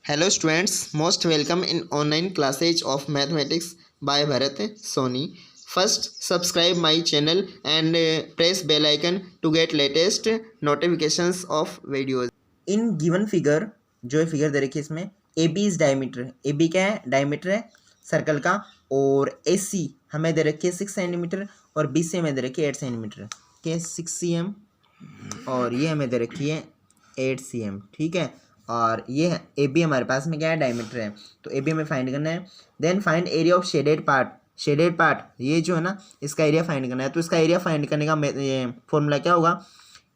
Hello students, most welcome in online classes of mathematics by Bharat Soni. First, subscribe my channel and press bell icon to get latest notifications of videos. In given figure जो figure दे रखी है इसमें A B is diameter, A B क्या है? Diameter है circle का। और ए सी हमें दे रखी है 6 सेंटीमीटर और बी सी हमें दे रखी है 8 सेंटीमीटर के 6 cm और ये हमें दे रखी है 8 cm। ठीक है, और ये ए बी हमारे पास में क्या है? डायमीटर है। तो ए बी हमें फाइंड करना है। Then find area of shaded part. Shaded part ये जो है ना, इसका एरिया फाइंड करना है। तो इसका एरिया फाइंड करने का फॉर्मूला क्या होगा?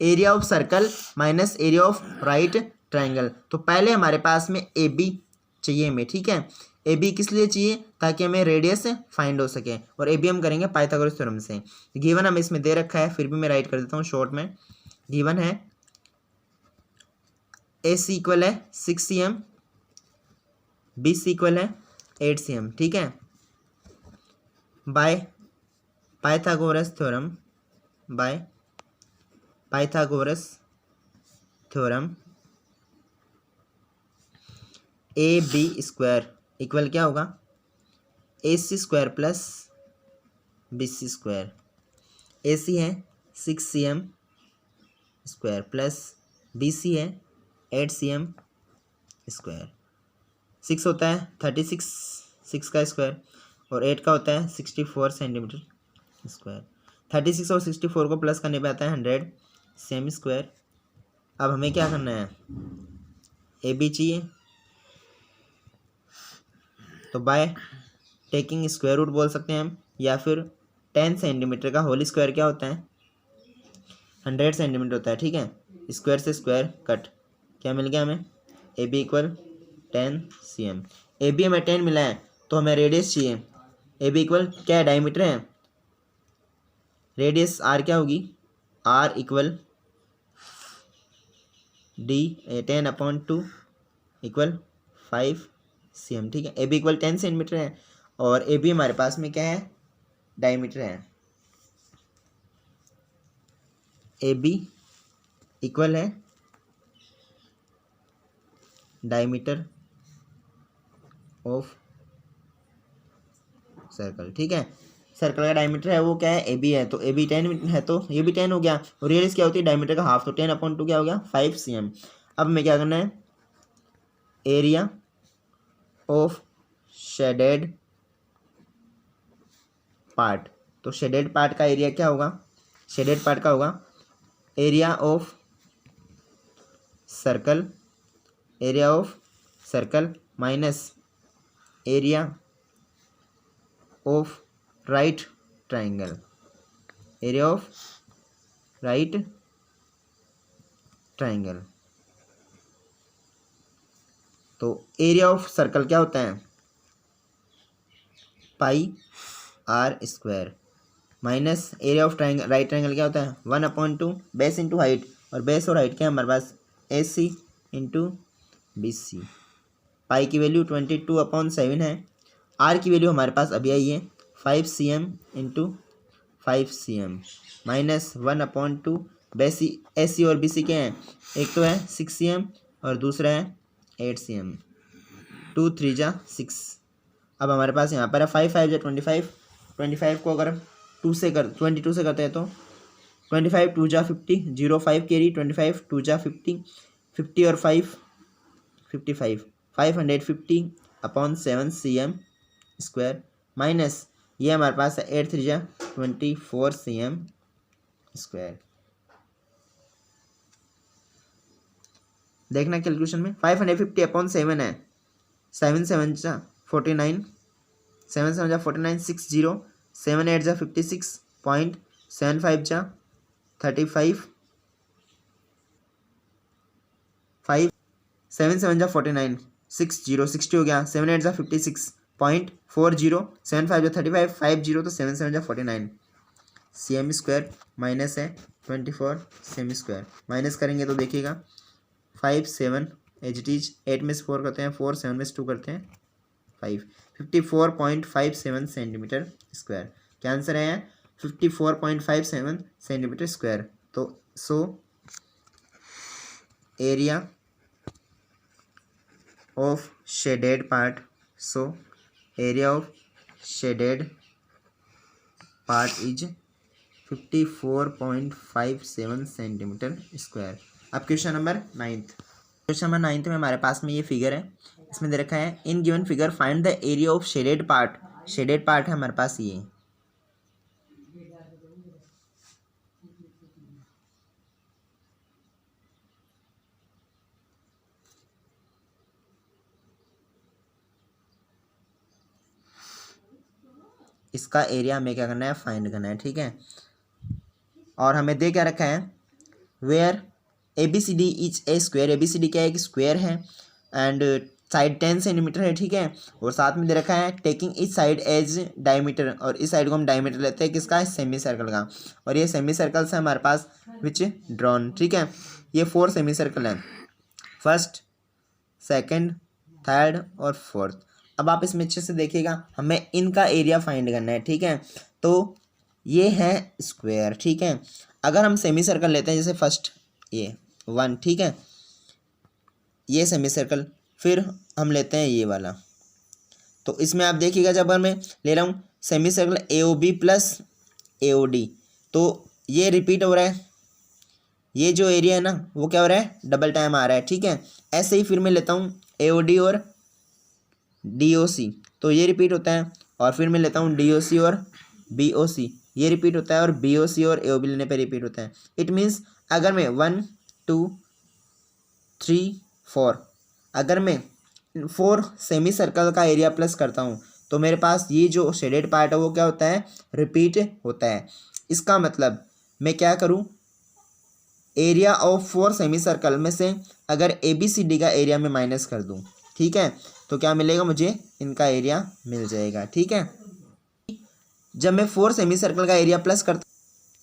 Area of circle minus area of right triangle. तो पहले हमारे पास में ए बी चाहिए हमें। ठीक है, ए बी किस लिए चाहिए? ताकि हमें रेडियस फाइंड हो सके, और ए बी हम करेंगे पाइथागोरस थ्योरम से। गिवन हमें इसमें दे रखा है, फिर भी मैं राइट कर देता हूँ शॉर्ट में। गिवन है ए सी इक्वल है 6 cm, बी सी इक्वल है 8 cm। ठीक है, by Pythagoras theorem, by Pythagoras theorem A B square equal क्या होगा? A C square plus B C square. A C है 6 cm square plus B C है 8 cm square. 6 होता है 36, 6 का स्क्वायर, और 8 का होता है 64 सेंटीमीटर स्क्वायर। 36 और 64 को प्लस करने पे आता है 100 cm स्क्वायर। अब हमें क्या करना है? ए बी चाहिए, तो बाय टेकिंग स्क्वायर रूट बोल सकते हैं हम, या फिर 10 सेंटीमीटर का होल स्क्वायर क्या होता है? 100 सेंटीमीटर होता है। ठीक है, स्क्वायर से स्क्वायर कट, क्या मिल गया हमें? A B equal 10 cm। A B हमें 10 मिला है, तो हमें रेडियस चाहिए। ए बी इक्वल क्या है? डायमीटर है। रेडियस आर क्या होगी? R equal d 10/2 equal 5 cm। ठीक है, ए बी इक्वल 10 सेंटीमीटर है, और ए बी हमारे पास में क्या है? डायमीटर है। ए बी इक्वल है डायमीटर ऑफ सर्कल। ठीक है, सर्कल का डायमीटर है वो क्या है? ए बी है। तो ए बी 10 है, तो ये भी 10 हो गया। और रेडियस क्या होती है? डायमीटर का हाफ, तो 10/2 क्या हो गया? 5 cm। अब हमें क्या करना है? Area of shaded part. तो शेडेड पार्ट का एरिया क्या होगा? शेडेड पार्ट का होगा area of circle, area of circle minus area of right triangle, area of right triangle. तो एरिया ऑफ सर्कल क्या होता है? Pi r square minus area of triangle right triangle क्या होता है? 1/2 बेस इंटू हाइट, और बेस और height क्या है हमारे पास? ए सी इंटू बी सी। पाई की वैल्यू 22/7 है। आर की वैल्यू हमारे पास अभी आई है 5 cm इंटू 5 cm माइनस 1/2 बेसी। ए सी और बी सी क्या हैं? एक तो है 6 cm और दूसरा है 8 cm। 2 3 जा 6। अब हमारे पास यहाँ पर है 5 5 जा 25। 25 को अगर 22 से करते हैं तो 25 2 जा 50, 0 5 कैरी, 25 2 जा 50, 50 और 5 55, 550/7 cm स्क्वायर माइनस ये हमारे पास है 8 3 जा 24 cm स्क्वायर। देखना कैलकुलेशन में 550/7 है। 7 7 जा 49, 7 7 जा 49, 60, 7 8 जा 56.75 जा 35, 5 7 7 जा 49, 60 60 हो गया, 7 8 जा 56.40, 7 5 जा 35, 50 तो 7 7 जा 49 cm स्क्वायर माइनस है 24 cm स्क्वायर। माइनस करेंगे तो देखिएगा 5 7 एच टी 8 में से 4 करते हैं 4, 7 में से 2 करते हैं 5, 54.57 सेंटीमीटर स्क्वायर। क्या आंसर है? 54.57 सेंटीमीटर स्क्वायर। तो so area of shaded part. So area of shaded part is 54.57 centimetre square. अब क्वेश्चन नंबर 9 में हमारे पास में ये फिगर है, इसमें दे रखा है इन given figure find the area of shaded part. Shaded part है हमारे पास ये, इसका एरिया हमें क्या करना है, फाइंड करना है। ठीक है, और हमें दे क्या रखा है, where A B C D is a square. A B C D क्या है, एक स्क्वायर है एंड साइड 10 सेंटीमीटर है। ठीक है, और साथ में दे रखा है taking each side as diameter, और इस साइड को हम डायमीटर लेते हैं किसका, सेमी सर्कल का। और ये सेमी सर्कल है हमारे पास विच ड्रॉन। ठीक है, ये 4 सेमी सर्कल है, फर्स्ट, सेकंड, थर्ड और फोर्थ। अब आप इसमें अच्छे से देखिएगा, हमें इनका एरिया फाइंड करना है। ठीक है, तो ये है स्क्वायर। ठीक है, अगर हम सेमी सर्कल लेते हैं, जैसे फर्स्ट ये 1, ठीक है, ये सेमी सर्कल, फिर हम लेते हैं ये वाला, तो इसमें आप देखिएगा जब मैं ले रहा हूँ semicircle A O B plus A O D, तो ये रिपीट हो रहा है, ये जो एरिया है ना वो क्या हो रहा है, डबल टाइम आ रहा है। ठीक है, ऐसे ही फिर मैं लेता हूँ ए ओ डी और डी ओ सी, तो ये रिपीट होता है, और फिर मैं लेता हूँ डी ओ सी और बी ओ सी, ये रिपीट होता है, और बी ओ सी और ए ओ बी लेने पर रिपीट होता है। इट मीन्स अगर मैं 1 2 3 4, अगर मैं 4 सेमी सर्कल का एरिया प्लस करता हूँ तो मेरे पास ये जो शेडेड पार्ट है वो क्या होता है, रिपीट होता है। इसका मतलब मैं क्या करूँ, एरिया ऑफ 4 सेमी सर्कल में से अगर ए बी सी डी का एरिया में माइनस कर दूँ, ठीक है, तो क्या मिलेगा, मुझे इनका एरिया मिल जाएगा। ठीक है, जब मैं 4 सेमी सर्कल का एरिया प्लस करता,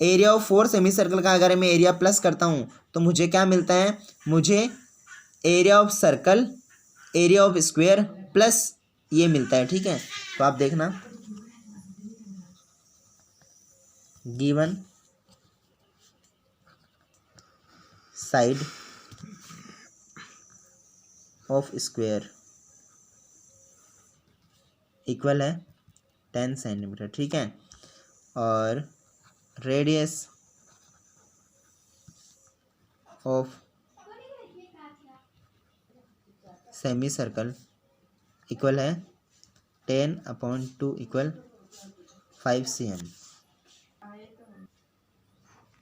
एरिया ऑफ 4 सेमी सर्कल का अगर मैं एरिया प्लस करता हूँ तो मुझे क्या मिलता है, मुझे area of circle, area of square plus ये मिलता है। ठीक है, तो आप देखना, given side of square equal है 10 सेंटीमीटर। ठीक है, और radius of semi circle equal है 10/2 equal 5 cm।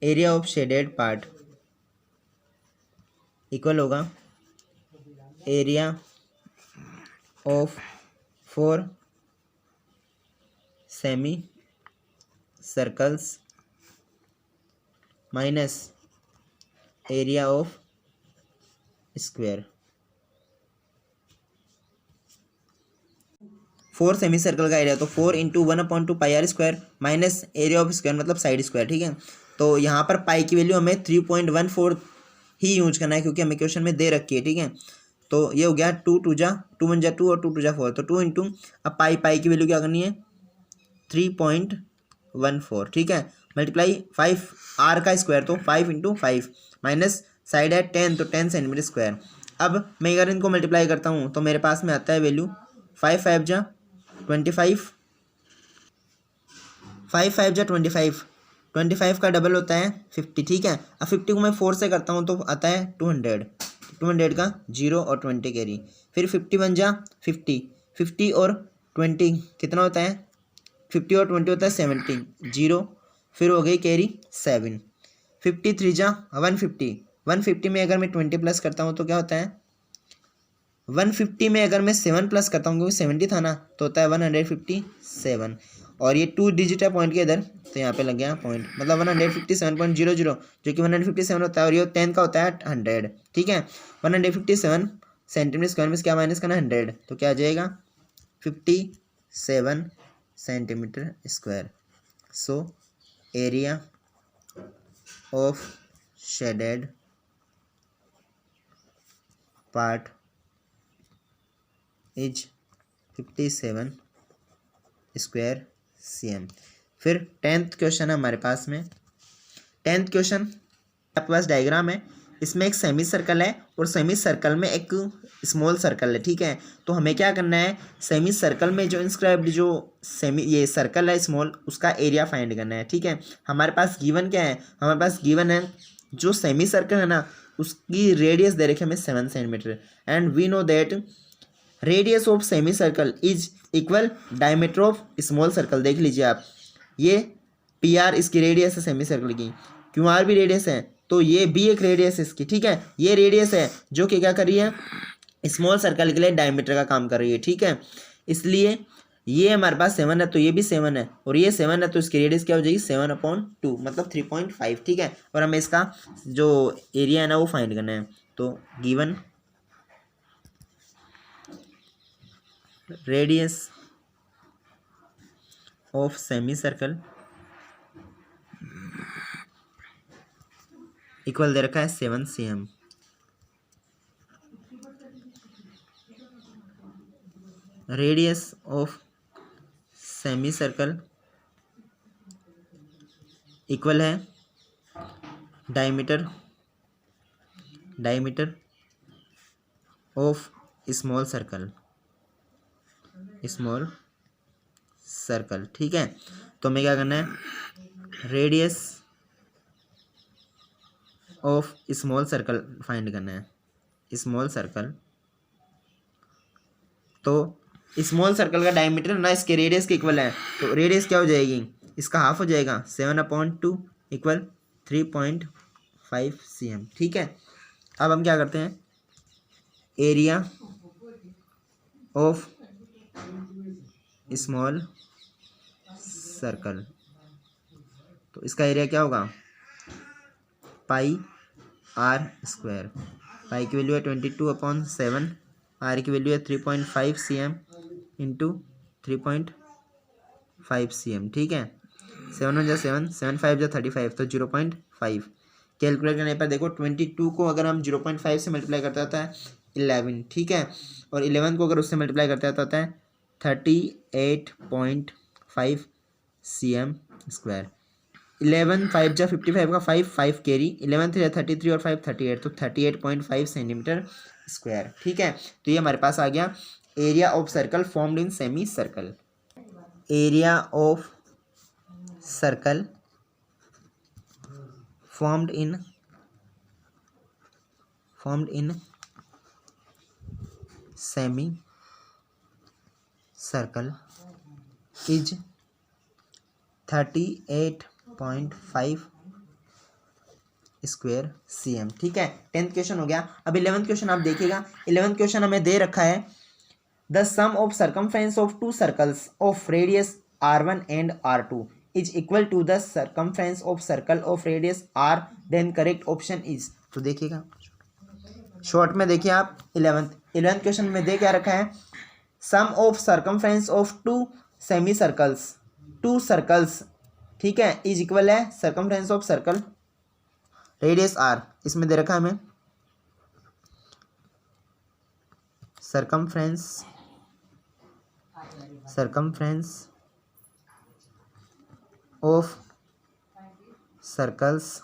Area of shaded part equal होगा area of 4 semi circles minus area of square. 4 semi circle का एरिया, तो 4 into 1/2 pi r square minus area of square मतलब side square. ठीक है, तो यहाँ पर पाई की वैल्यू हमें 3.14 ही यूज करना है क्योंकि हमें क्वेश्चन में दे रखी है। ठीक है, तो ये हो गया 2 1 जा 2 और 2 2 जा 4, तो 2 इंटू, अब पाई की वैल्यू क्या करनी है, 3.14। ठीक है, मल्टीप्लाई 5 आर का स्क्वायर, तो 5 इंटू 5 माइनस साइड है 10, तो 10 सेंटीमीटर स्क्वायर। अब मैं अगर इनको मल्टीप्लाई करता हूँ तो मेरे पास में आता है वैल्यू 5 5 जा 25, 5 5 जा 25, 25 का डबल होता है 50। ठीक है, अब 50 को मैं 4 से करता हूँ तो आता है 200, 200 का 0 और 20 कैरी, फिर 51 जा 50, 50 और 20 कितना होता है, 50 और 20 होता है 70, 0 फिर हो गई कैरी 7, 53 जा 150, 150 में अगर मैं 20 प्लस करता हूँ तो क्या होता है, 150 में अगर मैं 7 प्लस करता हूँ क्योंकि 70 था ना, तो होता है 157, और ये 2 डिजिट है पॉइंट के इधर, तो यहाँ पे लग गया पॉइंट, मतलब 157.00 जो कि 157 होता है, और ये 10 का होता है 100। ठीक है, 157 सेंटीमीटर स्क्वायर में क्या माइनस करना, 100, तो क्या आ जाएगा 57 centimetre square. So area of shaded part is 57 square cm। फिर 10th क्वेश्चन है हमारे पास में। 10th क्वेश्चन आपके पास डायग्राम है इसमें एक सेमी सर्कल है और सेमी सर्कल में एक स्मॉल सर्कल है, ठीक है। तो हमें क्या करना है, सेमी सर्कल में जो इंस्क्राइब्ड जो सेमी ये सर्कल है स्मॉल, उसका एरिया फाइंड करना है, ठीक है। हमारे पास गिवन क्या है, हमारे पास गिवन है जो सेमी सर्कल है ना, उसकी रेडियस दे रखी है हमें 7 centimetre, and we know that radius of semi circle is equal diameter of small circle. देख लीजिए आप, ये पी आर इसकी रेडियस है सेमी सर्कल की, क्यू आर भी रेडियस है, तो ये भी एक रेडियस है इसकी, ठीक है। ये रेडियस है जो कि क्या कर रही है, स्मॉल सर्कल के लिए डायमीटर का काम कर रही है, ठीक है। इसलिए ये हमारे पास 7 है तो ये भी 7 है, और ये 7 है तो इसकी रेडियस क्या हो जाएगी 7/2 मतलब 3.5, ठीक है। और हमें इसका जो एरिया है ना वो फाइंड करना है। तो given radius of semi circle equal दे रखा है 7 cm। Radius of semi circle equal है डायमीटर ऑफ स्मॉल सर्कल, ठीक है। तो हमें क्या करना है, radius of small circle find करना है, स्मॉल सर्कल। तो स्मॉल सर्कल का डायमीटर ना इसके रेडियस के इक्वल है, तो रेडियस क्या हो जाएगी, इसका हाफ हो जाएगा 7/2 इक्वल 3.5 cm, ठीक है। अब हम क्या करते हैं, एरिया ऑफ स्मॉल सर्कल, तो इसका एरिया क्या होगा, पाई आर स्क्वायर। पाई की वैल्यू है 22/7, आर की वैल्यू है 3.5 cm इंटू 3.5 cm, ठीक है। 7 1 7, 7 5 35, तो 0.5। कैलकुलेट करने पर देखो 22 को अगर हम 0.5 से मल्टीप्लाई करते होता है 11, ठीक है, और 11 को अगर उससे मल्टीप्लाई करते होता है 38.5 cm स्क्वायर। 11 5 जा 55 का 5 कैरी, 11 3 33 और 5 38, तो 38.5 सेंटीमीटर स्क्वायर, ठीक है। तो ये हमारे पास आ गया area of circle formed in semi circle. Area of circle formed in semi circle is 38.5 square cm, ठीक है। 10th क्वेश्चन हो गया। अब 11th क्वेश्चन आप देखिएगा। 11th क्वेश्चन हमें दे रखा है the sum of circumference of two circles of radius r1 and r2 is equal to the circumference of circle of radius r, then correct option is. तो देखिएगा शॉर्ट में देखिए आप 11th क्वेश्चन में दे क्या रखा है, sum of circumference of two semi circles, two circles, ठीक है, इज इक्वल है circumference of circle radius r। इसमें दे रखा है हमें circumference of circles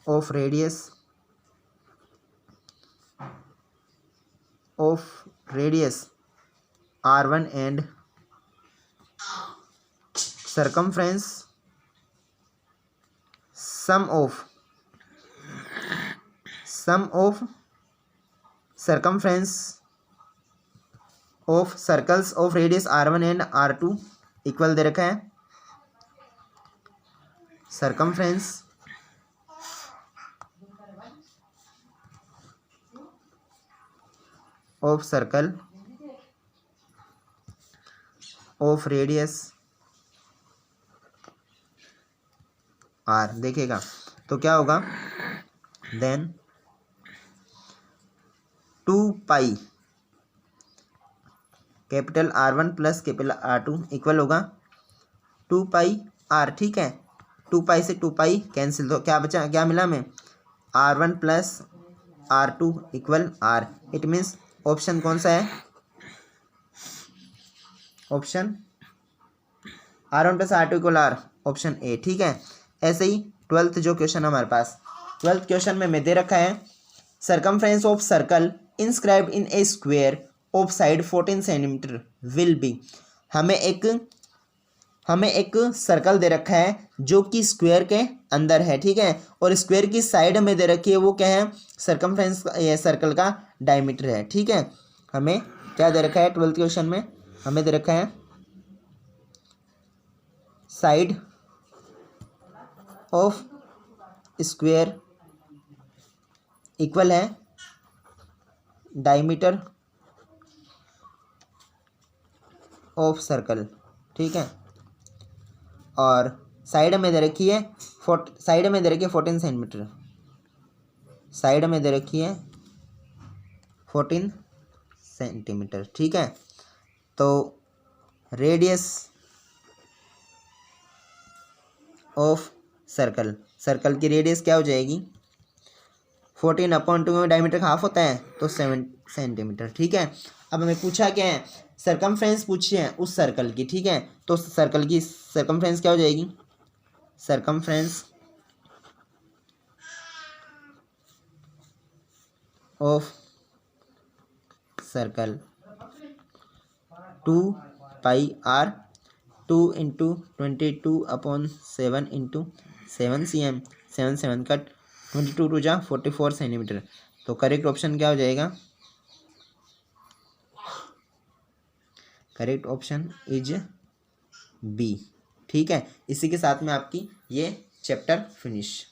of radius r1 and circumference sum of circumference of circles of radius r1 and r2 equal दे रखा है circumference of circle of radius r। देखिएगा तो क्या होगा, then 2 pi capital R1 plus capital R2 equal होगा 2 पाई R, ठीक है। 2 पाई से 2 पाई कैंसिल, तो क्या बचा, क्या मिला हमें, R1 plus R2 equal R। It means option कौन सा है, option R1 plus R2 equal R, option A, ठीक है। ऐसे ही ट्वेल्थ जो क्वेश्चन हमारे पास, ट्वेल्थ क्वेश्चन में दे रखा है circumference of circle inscribed in A square of side 14 centimetre will be. हमें एक सर्कल दे रखा है जो कि स्क्वायर के अंदर है, ठीक है, और स्क्वायर की साइड में दे रखी है वो क्या है, सर्कमफ्रेंस, ये सर्कल का डायमीटर है, ठीक है। हमें क्या दे रखा है ट्वेल्थ क्वेश्चन में, हमें दे रखा है साइड ऑफ स्क्वायर इक्वल है डायमीटर ऑफ सर्कल, ठीक है, और साइड में दे रखी है 14 सेंटीमीटर, साइड में दे रखी है 14 सेंटीमीटर, ठीक है। तो रेडियस ऑफ सर्कल की रेडियस क्या हो जाएगी, 14/2 में डायमीटर का हाफ होता है तो 7 सेंटीमीटर, ठीक है। अब हमें पूछा क्या है, सर्कमफ्रेंस पूछी है उस सर्कल की, ठीक है, तो सर्कल की सर्कमफ्रेंस क्या हो जाएगी, circumference of circle 2πr 2 × 22/7 × 7 cm 7 cut 22 two जा 44 सेंटीमीटर। तो करेक्ट ऑप्शन क्या हो जाएगा, करेक्ट ऑप्शन इज बी, ठीक है। इसी के साथ में आपकी ये चैप्टर फिनिश।